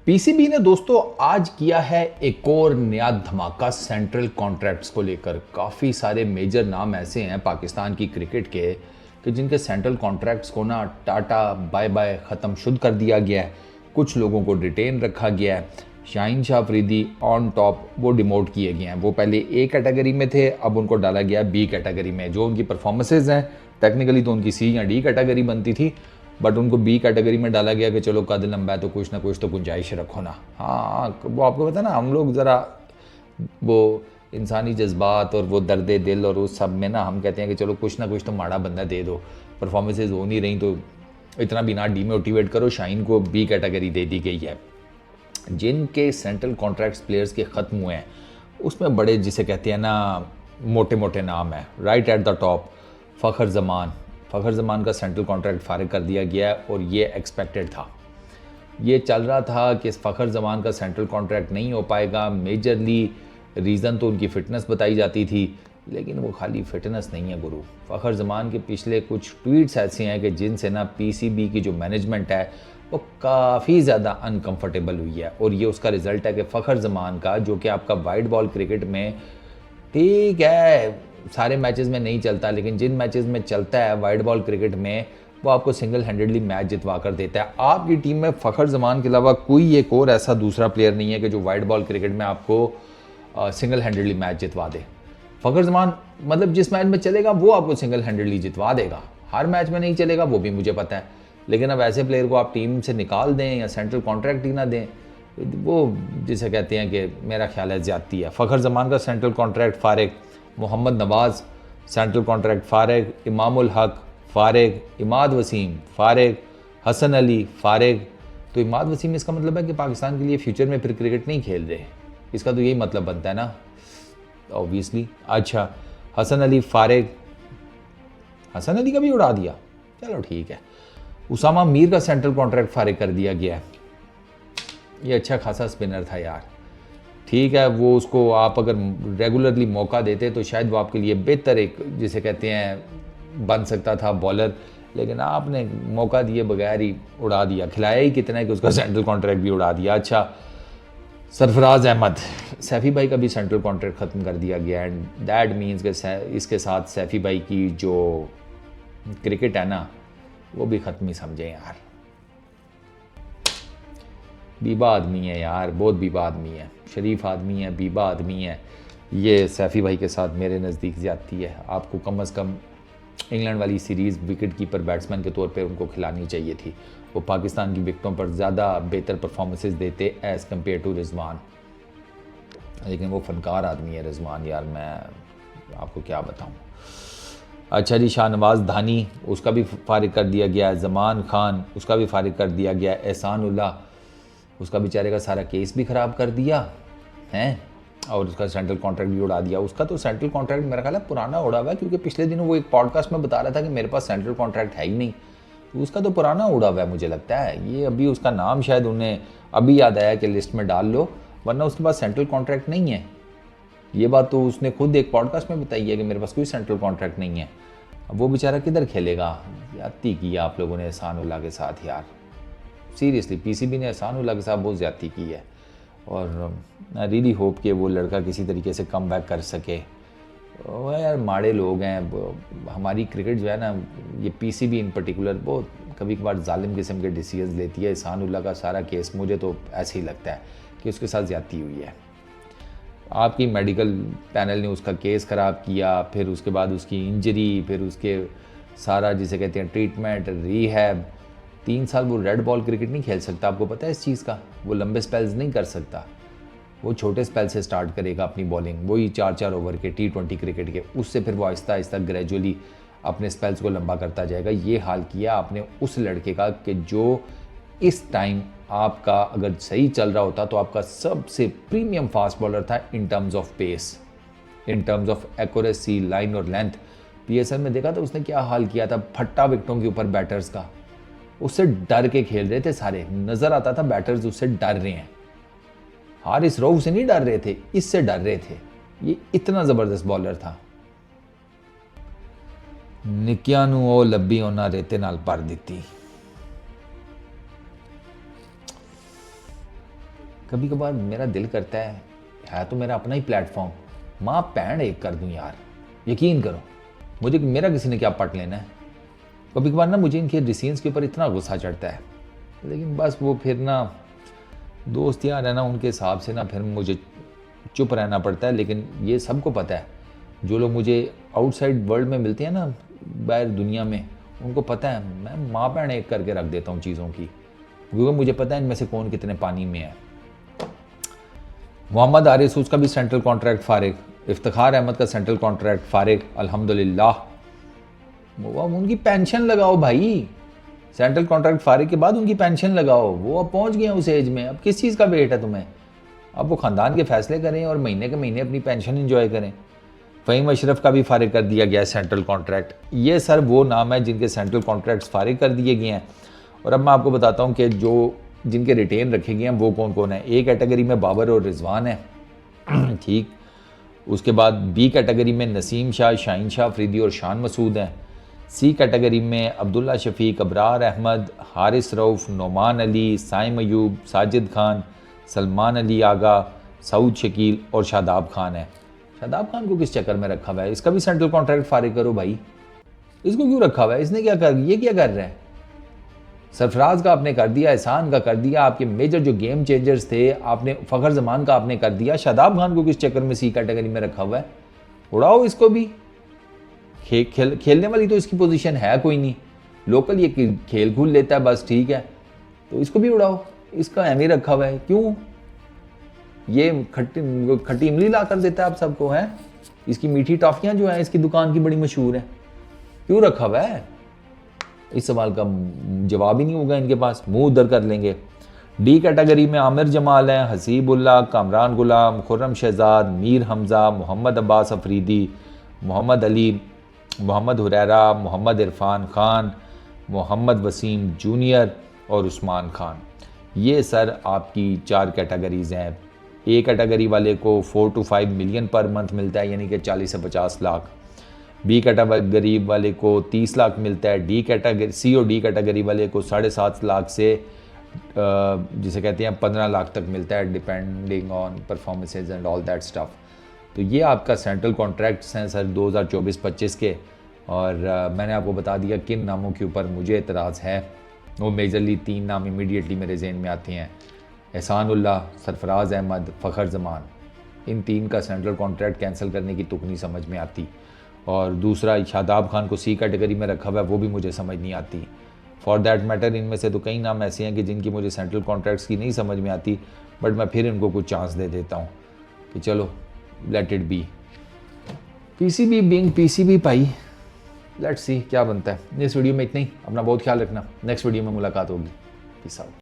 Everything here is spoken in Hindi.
पीसीबी ने दोस्तों आज किया है एक और नया धमाका सेंट्रल कॉन्ट्रैक्ट्स को लेकर। काफ़ी सारे मेजर नाम ऐसे हैं पाकिस्तान की क्रिकेट के कि जिनके सेंट्रल कॉन्ट्रैक्ट्स को ना टाटा बाय बाय ख़त्म शुद्ध कर दिया गया है। कुछ लोगों को डिटेन रखा गया है। शाहीन शाह अफरीदी ऑन टॉप वो डिमोट किए गए हैं। वो पहले ए कैटेगरी में थे, अब उनको डाला गया बी कैटेगरी में। जो उनकी परफॉर्मेंसेज हैं टेक्निकली तो उनकी सी या डी कैटेगरी बनती थी, बट उनको बी कैटेगरी में डाला गया कि चलो कद लंबा है तो कुछ ना कुछ तो गुंजाइश रखो ना। हाँ, वो आपको पता ना, हम लोग ज़रा वो इंसानी जज्बात और वो दर्द दिल और उस सब में ना हम कहते हैं कि चलो कुछ ना कुछ तो माड़ा बंदा दे दो। परफॉर्मेंसेज हो नहीं रही तो इतना भी ना डीमोटिवेट करो। शाहीन को बी कैटेगरी दे दी गई है। जिनके सेंट्रल कॉन्ट्रैक्ट्स प्लेयर्स के ख़त्म हुए हैं उसमें बड़े जिसे कहते हैं ना मोटे मोटे नाम है। Right at the top Fakhar Zaman का सेंट्रल कॉन्ट्रैक्ट फारिग कर दिया गया है और ये एक्सपेक्टेड था। ये चल रहा था कि फ़खर ज़मान का सेंट्रल कॉन्ट्रैक्ट नहीं हो पाएगा। मेजरली रीज़न तो उनकी फ़िटनेस बताई जाती थी, लेकिन वो खाली फ़िटनेस नहीं है गुरु। फ़खर ज़मान के पिछले कुछ ट्वीट्स ऐसे हैं कि जिनसे ना पीसीबी की जो मैनेजमेंट है वो काफ़ी ज़्यादा अनकंफर्टेबल हुई है। और ये उसका रिज़ल्ट है कि फ़खर ज़मान का, जो कि आपका वाइट बॉल क्रिकेट में ठीक है सारे मैचेस में नहीं चलता, लेकिन जिन मैचेस में चलता है वाइट बॉल क्रिकेट में वो आपको सिंगल हैंडेडली मैच जितवा कर देता है। आपकी टीम में फ़खर ज़मान के अलावा कोई एक और ऐसा दूसरा प्लेयर नहीं है कि जो वाइट बॉल क्रिकेट में आपको सिंगल हैंडेडली मैच जितवा दे। फ़खर ज़मान मतलब जिस मैच में चलेगा वो आपको सिंगल हैंडेडली जितवा देगा। हर मैच में नहीं चलेगा वो भी मुझे पता है, लेकिन अब ऐसे प्लेयर को आप टीम से निकाल दें या सेंट्रल कॉन्ट्रैक्ट ही ना दें, वो जिसे कहते हैं कि मेरा ख्याल है ज़्यादती है। फ़खर ज़मान का सेंट्रल कॉन्ट्रैक्ट फारिग, मोहम्मद नवाज़ सेंट्रल कॉन्ट्रैक्ट फारिग, इमामुल हक फारिग, इमाद वसीम फारिग, हसन अली फारिग। तो इमाद वसीम इसका मतलब है कि पाकिस्तान के लिए फ्यूचर में फिर क्रिकेट नहीं खेल रहे, इसका तो यही मतलब बनता है ना ऑब्वियसली। अच्छा, हसन अली फारिग, हसन अली का भी उड़ा दिया, चलो ठीक है। उसामा मीर का सेंट्रल कॉन्ट्रैक्ट फारिग कर दिया गया है। ये अच्छा खासा स्पिनर था यार, ठीक है। वो उसको आप अगर रेगुलरली मौका देते तो शायद वो आपके लिए बेहतर एक जिसे कहते हैं बन सकता था बॉलर, लेकिन आपने मौका दिए बगैर ही उड़ा दिया। खिलाया ही कितना है कि उसका सेंट्रल कॉन्ट्रैक्ट भी उड़ा दिया। अच्छा, सरफराज अहमद, सैफ़ी भाई का भी सेंट्रल कॉन्ट्रैक्ट ख़त्म कर दिया गया एंड दैट मीन्स कि इसके साथ सैफ़ी भाई की जो क्रिकेट है ना वो भी ख़त्म ही समझे यार। बीबा आदमी है यार, बहुत बीबा आदमी है, शरीफ आदमी है, बीबा आदमी है। ये सैफ़ी भाई के साथ मेरे नज़दीक ज़्यादती है। आपको कम अज़ कम इंग्लैंड वाली सीरीज़ विकेट कीपर बैट्समैन के तौर पे उनको खिलानी चाहिए थी। वो पाकिस्तान की विकेटों पर ज़्यादा बेहतर परफॉर्मेंसेस देते एज़ कम्पेयर टू रिजवान, लेकिन वो फ़नकार आदमी है रिजवान यार, मैं आपको क्या बताऊँ। अच्छा जी, शाहनवाज धानी उसका भी फारिग कर दिया गया है। ज़मान खान उसका भी फारिग कर दिया गया है। एहसानुल्लाह उसका बेचारे का सारा केस भी ख़राब कर दिया हैं और उसका सेंट्रल कॉन्ट्रैक्ट भी उड़ा दिया। उसका तो सेंट्रल कॉन्ट्रैक्ट मेरा ख्याल है पुराना उड़ा हुआ है, क्योंकि पिछले दिनों वो एक पॉडकास्ट में बता रहा था कि मेरे पास सेंट्रल कॉन्ट्रैक्ट है ही नहीं, तो उसका तो पुराना उड़ा हुआ है मुझे लगता है। ये अभी उसका नाम शायद उन्हें अभी याद आया कि लिस्ट में डाल लो, वरना उसके पास सेंट्रल कॉन्ट्रैक्ट नहीं है। ये बात तो उसने खुद एक पॉडकास्ट में बताई है कि मेरे पास कोई सेंट्रल कॉन्ट्रैक्ट नहीं है। अब वो बेचारा किधर खेलेगा। ज़्यादती किया आप लोगों ने एहसानुल्लाह के साथ यार, सीरियसली पीसीबी ने एहसानुल्लाह के साथ बहुत ज़्यादती की है। और आई रियली होप कि वो लड़का किसी तरीके से कम बैक कर सके। वो यार माड़े लोग हैं। हमारी क्रिकेट जो है ना, ये पीसीबी इन पर्टिकुलर बहुत कभी कभार जालिम किस्म के डिसीजन लेती है। एहसानुल्लाह का सारा केस मुझे तो ऐसे ही लगता है कि उसके साथ ज़्यादती हुई है। आपकी मेडिकल पैनल ने उसका केस ख़राब किया, फिर उसके बाद उसकी इंजरी, फिर उसके सारा जिसे कहते हैं ट्रीटमेंट, रीहैब। 3 साल वो रेड बॉल क्रिकेट नहीं खेल सकता, आपको पता है इस चीज़ का। वो लंबे स्पेल्स नहीं कर सकता, वो छोटे स्पेल से स्टार्ट करेगा अपनी बॉलिंग, वही 4-4 ओवर के T20 क्रिकेट के। उससे फिर वो आहिस्ता आहिस्ता ग्रेजुअली अपने स्पेल्स को लंबा करता जाएगा। ये हाल किया आपने उस लड़के का कि जो इस टाइम आपका अगर सही चल रहा होता तो आपका सबसे प्रीमियम फास्ट बॉलर था in terms of pace, in terms of accuracy, line और लेंथ। PSL में देखा था उसने क्या हाल किया था, फट्टा विकेटों के ऊपर बैटर्स का। उससे डर के खेल रहे थे सारे, नजर आता था बैटर्स उससे डर रहे हैं। हारिस रऊफ से नहीं डर रहे थे, इससे डर रहे थे। ये इतना जबरदस्त बॉलर था। निकिया नू ओ लब्बी ओना रेते नाल भर दिती। कभी कभार मेरा दिल करता है तो मेरा अपना ही प्लेटफॉर्म, माँ पैंड एक कर दूँ यार। यकीन करो, मुझे मेरा किसी ने क्या पट लेना है। कभी कभार ना मुझे इनके डिसीजंस के ऊपर इतना गुस्सा चढ़ता है, लेकिन बस वो फिर ना दोस्त यार है ना, उनके हिसाब से ना फिर मुझे चुप रहना पड़ता है। लेकिन ये सबको पता है, जो लोग मुझे आउटसाइड वर्ल्ड में मिलते हैं ना, बाहर दुनिया में, उनको पता है मैं माँ पैंड एक करके रख देता हूँ चीज़ों की, क्योंकि मुझे पता है इनमें से कौन कितने पानी में है। मोहम्मद आरिस, उसका भी सेंट्रल कॉन्ट्रैक्ट फारिग। इफ्तिखार अहमद का सेंट्रल कॉन्ट्रैक्ट फारिग, अल्हम्दुलिल्लाह। वो अब उनकी पेंशन लगाओ भाई, सेंट्रल कॉन्ट्रैक्ट फारिग के बाद उनकी पेंशन लगाओ। वो अब पहुंच गए हैं उस एज में, अब किस चीज़ का वेट है तुम्हें। अब वो ख़ानदान के फैसले करें और महीने के महीने अपनी पेंशन इंजॉय करें। फ़हीम अशरफ का भी फारिग कर दिया गया सेंट्रल कॉन्ट्रैक्ट। ये सर वो नाम है जिनके सेंट्रल कॉन्ट्रैक्ट्स फारिग कर दिए गए हैं। और अब मैं आपको बताता हूँ कि जो जिनके रिटेन रखे गए हैं वो कौन कौन है। ए कैटेगरी में बाबर और रिजवान है, ठीक। उसके बाद बी कैटेगरी में नसीम शाह, शाहीन शाह अफरीदी और शान मसूद हैं। सी कैटेगरी में अब्दुल्ला शफीक, अबरार अहमद, हारिस रऊफ़, नोमान अली, साइम अयूब, साजिद खान, सलमान अली आगा, सऊद शकील और शादाब खान है। शादाब खान को किस चक्कर में रखा हुआ है, इसका भी सेंट्रल कॉन्ट्रैक्ट फारिग करो भाई। इसको क्यों रखा हुआ है, इसने क्या कर, ये क्या कर रहा है। सरफराज का आपने कर दिया, एहसान का कर दिया, आपके मेजर जो गेम चेंजर्स थे आपने, फ़खर जमान का आपने कर दिया। शादाब खान को किस चक्कर में सी कैटेगरी में रखा हुआ है। उड़ाओ इसको भी। खेलने वाली तो इसकी पोजीशन है कोई नहीं, लोकल ये खेल खूल लेता है बस, ठीक है। तो इसको भी उड़ाओ, इसका अहम ही रखा हुआ है। क्यों, ये खट्टी इमली ला कर देता है आप सबको, है। इसकी मीठी टॉफियाँ जो है इसकी दुकान की बड़ी मशहूर है, क्यों रखा हुआ है। इस सवाल का जवाब ही नहीं होगा इनके पास, मुंह उधर कर लेंगे। डी कैटेगरी में आमिर जमाल हैं, हसीबुल्ला, कामरान गुलाम, खुर्रम शहजाद, मीर हमज़ा, मोहम्मद अब्बास अफरीदी, मोहम्मद अली, मोहम्मद हुरैरा, मोहम्मद इरफान खान, मोहम्मद वसीम जूनियर और उस्मान खान। ये सर आपकी 4 कैटेगरीज़ हैं। ए कैटेगरी वाले को 4 to 5 मिलियन पर मंथ मिलता है, यानी कि 40 से 50 लाख। बी कैटेगरी वाले को 30 लाख मिलता है। डी कैटेगरी, सी और डी कैटेगरी वाले को 7.5 लाख से जिसे कहते हैं 15 लाख तक मिलता है, depending on performances and all that stuff. तो ये आपका सेंट्रल कॉन्ट्रैक्ट्स हैं सर 2024-25 के। और मैंने आपको बता दिया किन नामों के ऊपर मुझे एतराज़ है। वो मेजरली 3 नाम इमीडिएटली मेरे जहन में आते हैं, एहसानुल्लाह, सरफराज अहमद, फ़खर ज़मान। इन 3 का सेंट्रल कॉन्ट्रैक्ट कैंसिल करने की तुक नहीं समझ में आती। और दूसरा शादाब खान को सी कैटेगरी में रखा हुआ है, वो भी मुझे समझ नहीं आती। फॉर दैट मैटर इनमें से तो कई नाम ऐसे हैं कि जिनकी मुझे सेंट्रल कॉन्ट्रैक्ट्स की नहीं समझ में आती, बट मैं फिर इनको कुछ चांस दे देता हूँ कि चलो let it be. PCB being PCB pi, let's see क्या बनता है। इस वीडियो में इतना ही। अपना बहुत ख्याल रखना, नेक्स्ट वीडियो में मुलाकात होगी। Peace out.